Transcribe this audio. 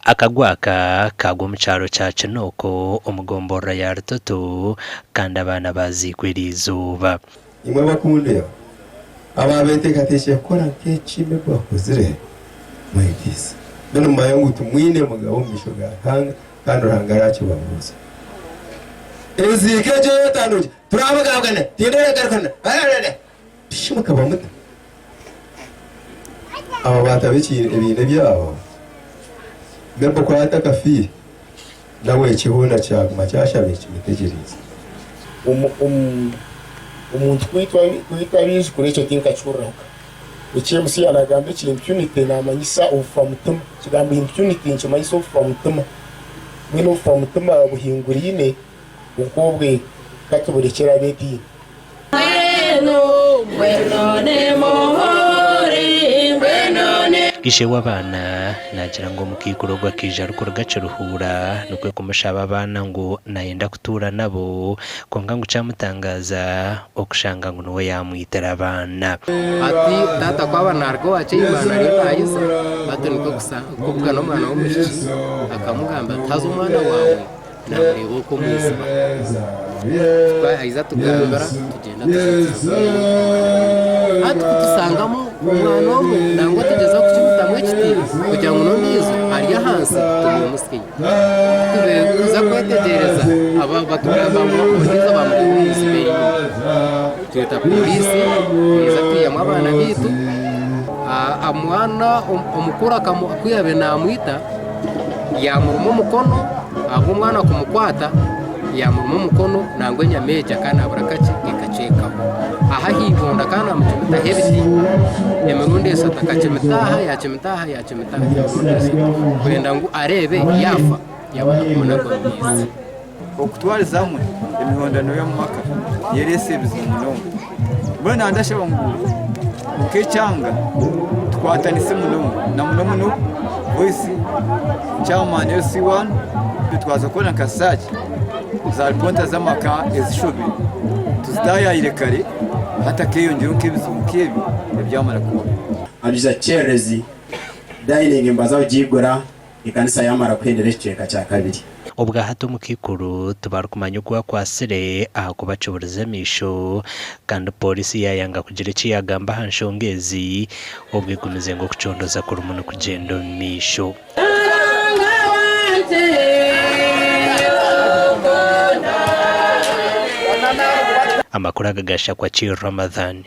akagwaka kagwa mu cyaro cya Kinoko umugombora ya Rutoto kandi abana bazikwira izuba imwe bakundeba ababete kateshe kora nk'ikime bakozire mwegisa none mayangu tumwine mugabo mishoga hanga kandi urangara kibamuza ezike je tanu turabagabana tindere garkana arare shimuka bamuta aba batabici ibintu byabo Gamba kwa hata kafi nawe kibona cyaguma cyashabiki mitegereza umuntu kwitwa bizi kurecho tinka churaka ikimusi anagambe impunity namanyisa ufa mutima kigambe impunity nkimanyisa ufa mutima mwino ufa mutima buhingurine ukobwe katuburekera beti Ishe w'abana nagira ngo mukikurogwa kija ruko gacuruhura nukwe kumushaba abana ngo nayenda kutura nabo konga ngo camutangaza okushanga ngo no yamwitera abana ati tata kwa bana argo wache imana ari bayisa batoniko gusa kubwa no mwana w'umushiki akamugamba tazo umwana wawe namurebo ko mwisiba twahiza tugambara tugenda tusangamo umwana w'umwe nangwa tugeza ku kimutamwe kitiri kugira ngo nonizo ari hanze tumumusiki tuza kwetegereza aba batugamba bamuriza bamuriza twita polisi iza kwiyama abana bitu amwana umukura akakuyabe namwita yamuruma umukono aho umwana kumukwata yamuruma umukono nangwe nyameja kana aburakaci ikacekaho aha hibonda kana mutumita hebiti emerundi satakacemitaha yacemitaha kwenda ngo arebe yafa yabona kumonago myiza okutwaliza hamwe emihondano y'amaka yerese bizimuno bwana ndashaba ngo ukecyanga twatanise muno na muno voice chairman LC1 twaza kona kasaji za ponta z'amaka ezishobe tuzidaya irekare hata kiyongera kibizumukebi byamara kuba abiza cherezi dining mbaza jigora ikanisa yamara kwenderekeka cya kabiri ubwa hato mukikuru tubarukumanya gwa kwasire aha kubacuburiza misho kandi polisi yayanga kugira ikiyagamba hanshongezi ubwigumize ngo kucondoza kuri umuntu kugenda misho amakuru agagasha kwa Ramadhan